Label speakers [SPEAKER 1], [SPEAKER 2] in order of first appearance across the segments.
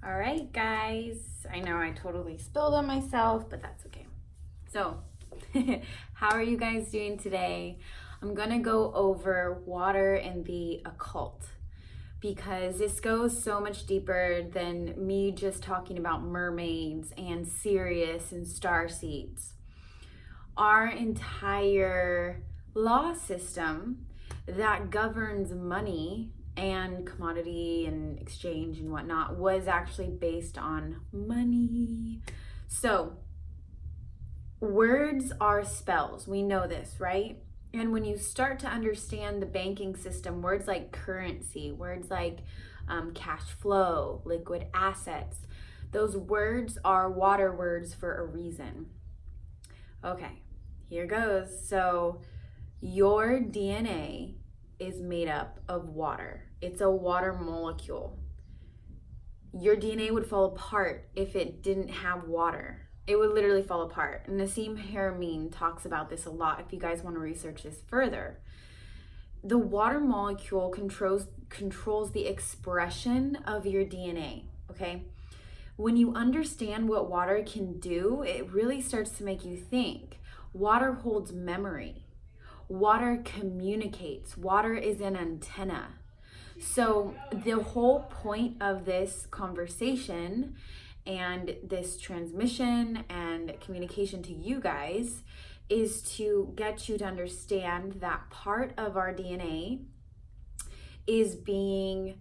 [SPEAKER 1] All right, guys. I know I totally spilled on myself, but that's okay. So, how are you guys doing today? I'm going to go over water and the occult because this goes so much deeper than me just talking about mermaids and Sirius and star seeds. Our entire law system that governs money and commodity and exchange and whatnot was actually based on money. So, words are spells. We know this, right? And when you start to understand the banking system, words like currency, words like cash flow, liquid assets, those words are water words for a reason. Okay, here goes. So, your DNA is made up of water. It's a water molecule. Your DNA would fall apart if it didn't have water. It would literally fall apart. And Nassim Haramein talks about this a lot if you guys want to research this further. The water molecule controls the expression of your DNA, okay? When you understand what water can do, it really starts to make you think. Water holds memory. Water communicates. Water is an antenna. So the whole point of this conversation and this transmission and communication to you guys is to get you to understand that part of our DNA is being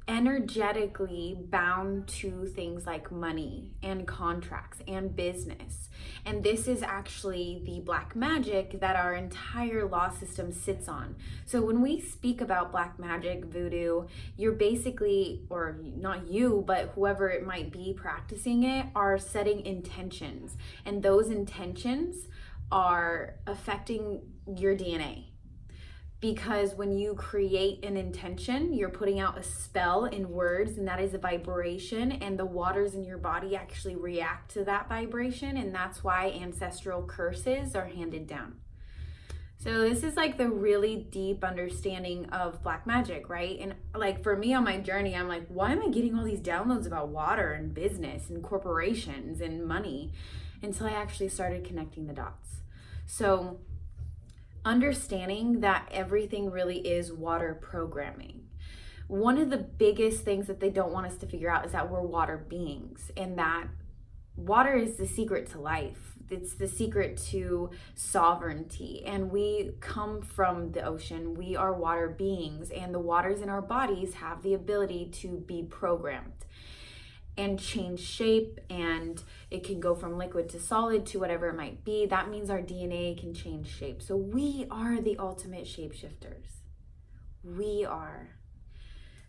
[SPEAKER 1] energetically bound to things like money and contracts and business. And this is actually the black magic that our entire law system sits on. So when we speak about black magic, voodoo, you're basically, or not you, but whoever it might be practicing it, are setting intentions. And those intentions are affecting your DNA. Because when you create an intention, you're putting out a spell in words, and that is a vibration, and the waters in your body actually react to that vibration, and that's why ancestral curses are handed down. So this is like the really deep understanding of black magic, right? And like for me on my journey, I'm like, why am I getting all these downloads about water and business and corporations and money? Until I actually started connecting the dots. So understanding that everything really is water programming. One of the biggest things that they don't want us to figure out is that we're water beings, and that water is the secret to life. It's the secret to sovereignty, and we come from the ocean. We are water beings, and the waters in our bodies have the ability to be programmed and change shape, and it can go from liquid to solid to whatever it might be. That means our DNA can change shape. So we are the ultimate shapeshifters. We are.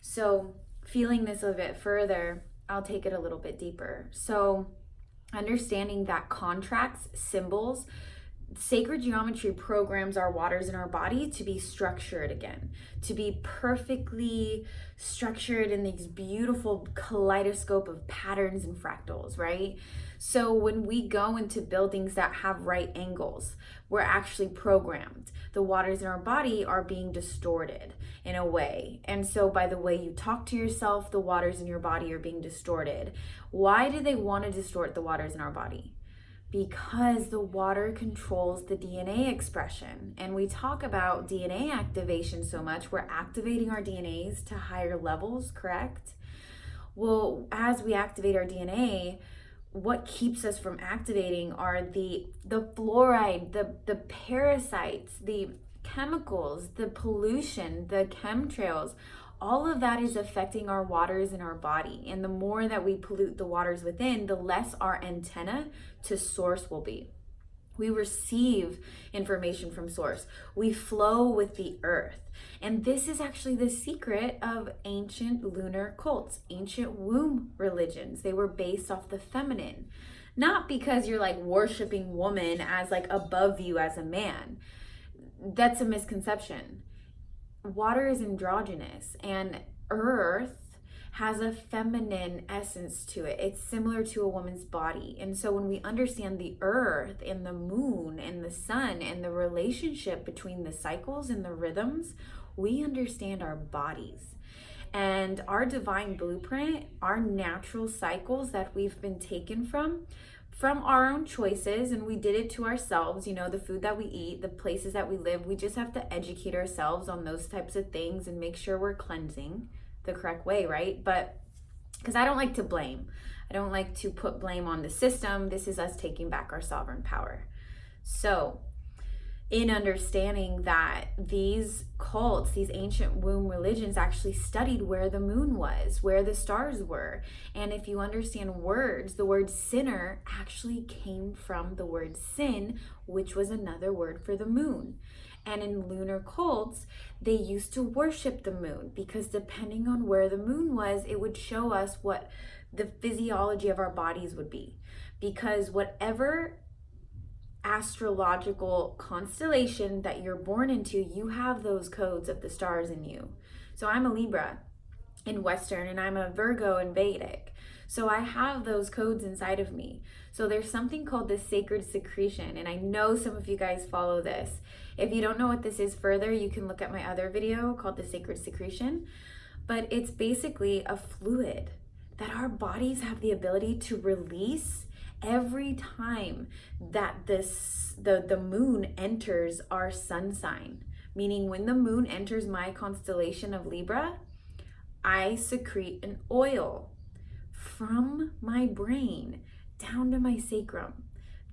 [SPEAKER 1] So feeling this a bit further, I'll take it a little bit deeper. So understanding that contracts, symbols, sacred geometry programs our waters in our body to be structured again, to be perfectly structured in these beautiful kaleidoscope of patterns and fractals, right? So when we go into buildings that have right angles, we're actually programmed. The waters in our body are being distorted in a way. And so by the way you talk to yourself, the waters in your body are being distorted. Why do they want to distort the waters in our body? Because the water controls the DNA expression. And we talk about DNA activation so much. We're activating our DNAs to higher levels, correct? Well, as we activate our DNA, what keeps us from activating are the fluoride, the parasites, the chemicals, the pollution, the chemtrails. All of that is affecting our waters in our body. And the more that we pollute the waters within, the less our antenna to source will be. We receive information from source. We flow with the earth. And this is actually the secret of ancient lunar cults, ancient womb religions. They were based off the feminine. Not because you're like worshiping woman as like above you as a man. That's a misconception. Water is androgynous, and earth has a feminine essence to it. It's similar to a woman's body. And so when we understand the earth and the moon and the sun and the relationship between the cycles and the rhythms, we understand our bodies. And our divine blueprint, our natural cycles that we've been taken from our own choices, and we did it to ourselves, you know, the food that we eat, the places that we live. We just have to educate ourselves on those types of things and make sure we're cleansing the correct way, right? But because I don't like to blame, I don't like to put blame on the system. This is us taking back our sovereign power. So in understanding that these cults, these ancient womb religions actually studied where the moon was, where the stars were. And if you understand words, the word sinner actually came from the word sin, which was another word for the moon. And in lunar cults, they used to worship the moon because depending on where the moon was, it would show us what the physiology of our bodies would be. Because whatever astrological constellation that you're born into, you have those codes of the stars in you. So I'm a Libra in Western, and I'm a Virgo in Vedic. So I have those codes inside of me. So there's something called the sacred secretion, and I know some of you guys follow this. If you don't know what this is further, you can look at my other video called the sacred secretion. But it's basically a fluid that our bodies have the ability to release every time that the moon enters our sun sign. Meaning when the moon enters my constellation of Libra, I secrete an oil from my brain down to my sacrum,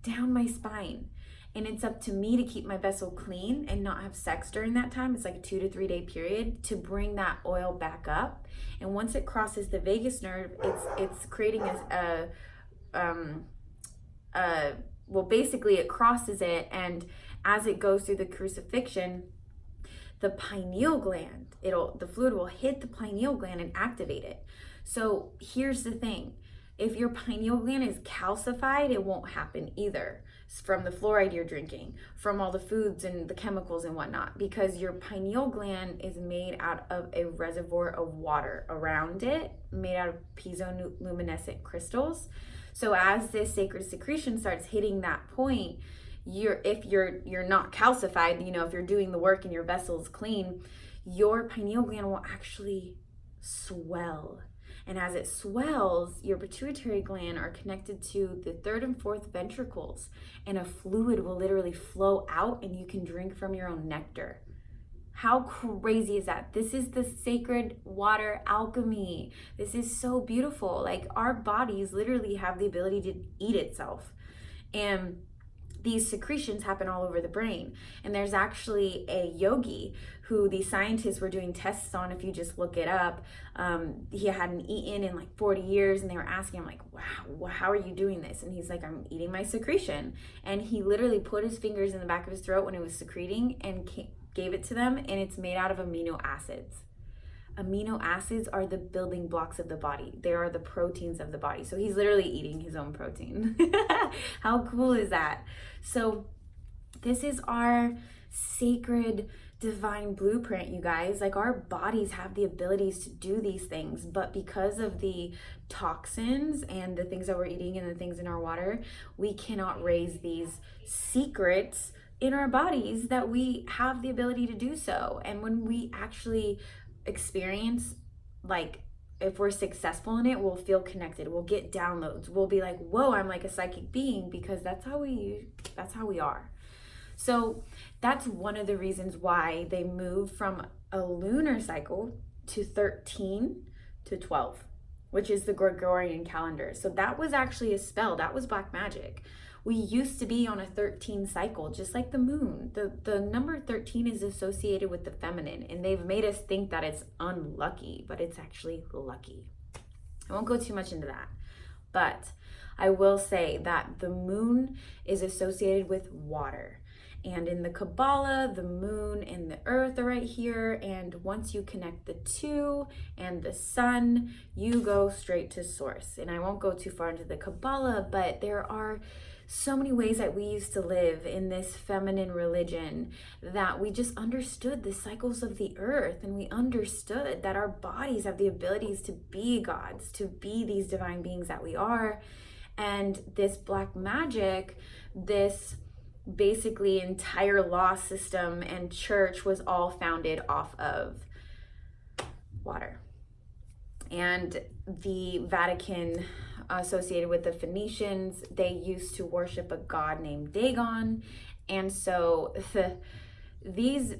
[SPEAKER 1] down my spine. And it's up to me to keep my vessel clean and not have sex during that time. It's like a 2 to 3 day period to bring that oil back up. And once it crosses the vagus nerve, it's creating well, basically it crosses it, and as it goes through the crucifixion, the pineal gland, the fluid will hit the pineal gland and activate it. So here's the thing. If your pineal gland is calcified, it won't happen either, from the fluoride you're drinking, from all the foods and the chemicals and whatnot, because your pineal gland is made out of a reservoir of water around it, made out of piezoluminescent crystals. So as this sacred secretion starts hitting that point, if you're not calcified, you know, if you're doing the work and your vessel's clean, your pineal gland will actually swell. And as it swells, your pituitary gland are connected to the 3rd and 4th ventricles, and a fluid will literally flow out and you can drink from your own nectar. How crazy is that? This is the sacred water alchemy. This is so beautiful. Like, our bodies literally have the ability to eat itself. And these secretions happen all over the brain. And there's actually a yogi who the scientists were doing tests on. If you just look it up, he hadn't eaten in like 40 years, and they were asking him like, wow, how are you doing this? And he's like, I'm eating my secretion. And he literally put his fingers in the back of his throat when it was secreting and gave it to them, and it's made out of amino acids. Amino acids are the building blocks of the body. They are the proteins of the body. So he's literally eating his own protein. How cool is that? So this is our sacred divine blueprint, you guys. Like, our bodies have the abilities to do these things, but because of the toxins and the things that we're eating and the things in our water, we cannot raise these secrets in our bodies that we have the ability to do so. And when we actually experience, like, if we're successful in it, we'll feel connected, we'll get downloads, we'll be like, whoa, I'm like a psychic being, because that's how we are. So that's one of the reasons why they move from a lunar cycle to 13 to 12, which is the Gregorian calendar. So that was actually a spell. That was black magic. We used to be on a 13 cycle, just like the moon. The number 13 is associated with the feminine, and they've made us think that it's unlucky, but it's actually lucky. I won't go too much into that, but I will say that the moon is associated with water. And in the Kabbalah, the moon and the earth are right here. And once you connect the two and the sun, you go straight to source. And I won't go too far into the Kabbalah, but there are so many ways that we used to live in this feminine religion that we just understood the cycles of the earth, and we understood that our bodies have the abilities to be gods, to be these divine beings that we are. And this black magic, this basically entire law system and church was all founded off of water. And the Vatican, associated with the Phoenicians, they used to worship a god named Dagon. And so these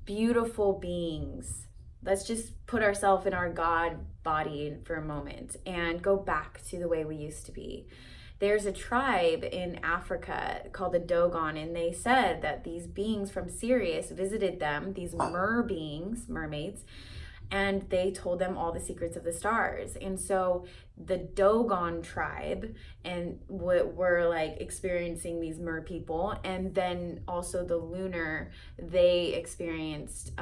[SPEAKER 1] beautiful beings, let's just put ourselves in our God body for a moment and go back to the way we used to be. There's a tribe in Africa called the Dogon, and they said that these beings from Sirius visited them, these beings, mermaids, and they told them all the secrets of the stars. And so the Dogon tribe and were like experiencing these mer people, and then also the lunar, they experienced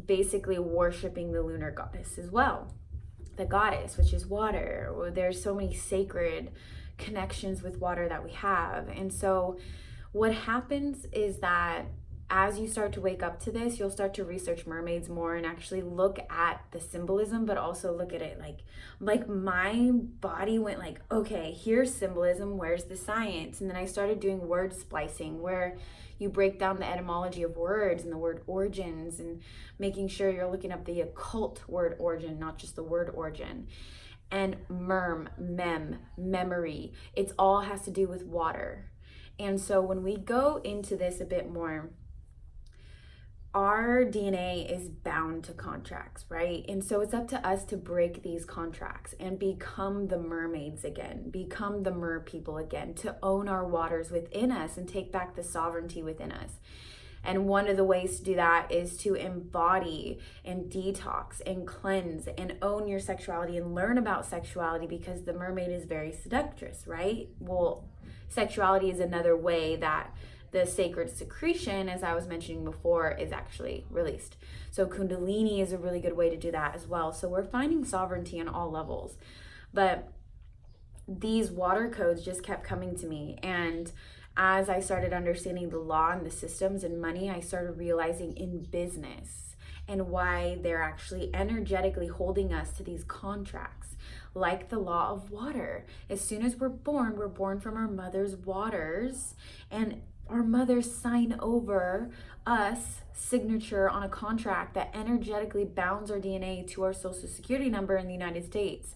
[SPEAKER 1] basically worshiping the lunar goddess as well, the goddess, which is water. There's so many sacred connections with water that we have. And so what happens is that as you start to wake up to this, you'll start to research mermaids more and actually look at the symbolism, but also look at it like my body went like, okay, here's symbolism, where's the science? And then I started doing word splicing, where you break down the etymology of words and the word origins, and making sure you're looking up the occult word origin, not just the word origin. And memory, it's all has to do with water. And so when we go into this a bit more, our DNA is bound to contracts, right? And so it's up to us to break these contracts and become the mermaids again, become the mer people again, to own our waters within us and take back the sovereignty within us. And one of the ways to do that is to embody and detox and cleanse and own your sexuality and learn about sexuality, because the mermaid is very seductress, right? Well, sexuality is another way that the sacred secretion, as I was mentioning before, is actually released. So Kundalini is a really good way to do that as well. So we're finding sovereignty on all levels. But these water codes just kept coming to me. And as I started understanding the law and the systems and money, I started realizing in business and why they're actually energetically holding us to these contracts, like the law of water. As soon as we're born from our mother's waters, and our mothers sign over us signature on a contract that energetically bounds our DNA to our social security number in the United States.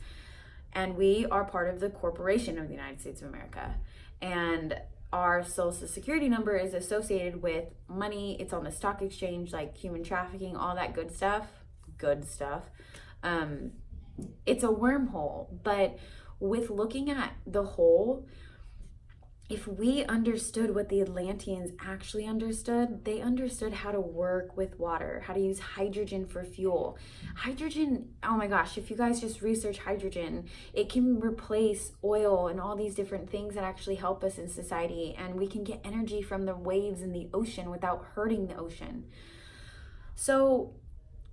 [SPEAKER 1] And we are part of the corporation of the United States of America. And our social security number is associated with money. It's on the stock exchange, like human trafficking, all that good stuff. It's a wormhole. But with looking at the whole, if we understood what the Atlanteans actually understood, they understood how to work with water, how to use hydrogen for fuel. Hydrogen, oh my gosh, if you guys just research hydrogen, it can replace oil and all these different things that actually help us in society. And we can get energy from the waves in the ocean without hurting the ocean. So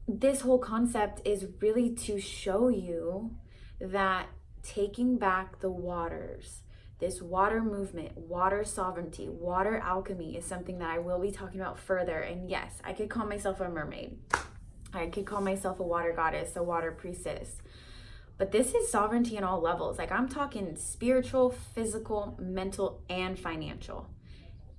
[SPEAKER 1] this whole concept is really to show you that taking back the waters, this water movement, water sovereignty, water alchemy, is something that I will be talking about further. And yes, I could call myself a mermaid. I could call myself a water goddess, a water priestess. But this is sovereignty in all levels. Like, I'm talking spiritual, physical, mental, and financial.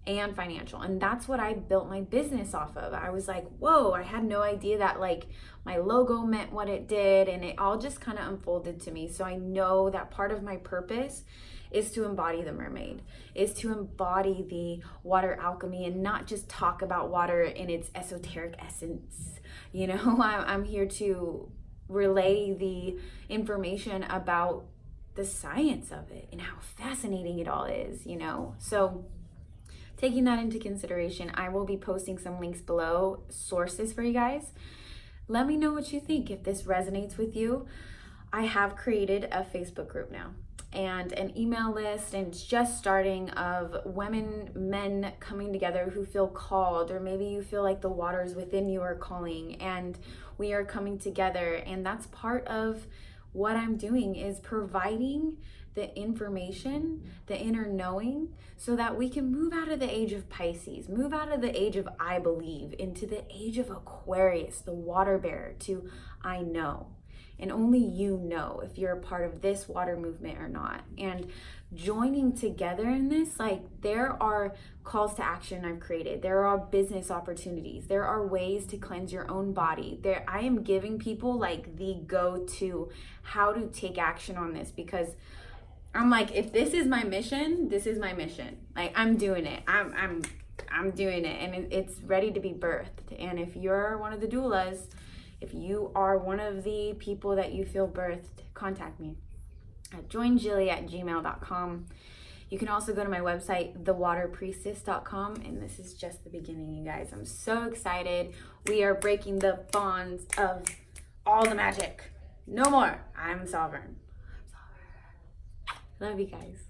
[SPEAKER 1] And that's what I built my business off of. I was like, whoa, I had no idea that like my logo meant what it did. And it all just kind of unfolded to me. So I know that part of my purpose is to embody the mermaid, is to embody the water alchemy, and not just talk about water in its esoteric essence. You know, I'm here to relay the information about the science of it and how fascinating it all is, you know. So taking that into consideration, I will be posting some links below, sources for you guys. Let me know what you think, if this resonates with you. I have created a Facebook group now, and an email list, and it's just starting, of women, men coming together who feel called, or maybe you feel like the waters within you are calling, and we are coming together. And that's part of what I'm doing, is providing the information, the inner knowing, so that we can move out of the age of Pisces, move out of the age of I believe, into the age of Aquarius, the water bearer, to I know. And only you know if you're a part of this water movement or not. And joining together in this, like, there are calls to action I've created. There are business opportunities. There are ways to cleanse your own body. I am giving people like the go-to how to take action on this, because I'm like, if this is my mission, this is my mission. Like, I'm doing it. I'm doing it, and it's ready to be birthed. And if you're one of the doulas, if you are one of the people that you feel birthed, contact me at joinjilly@gmail.com. You can also go to my website, thewaterpriestess.com, and this is just the beginning, you guys. I'm so excited. We are breaking the bonds of all the magic. No more. I'm sovereign. Love you guys.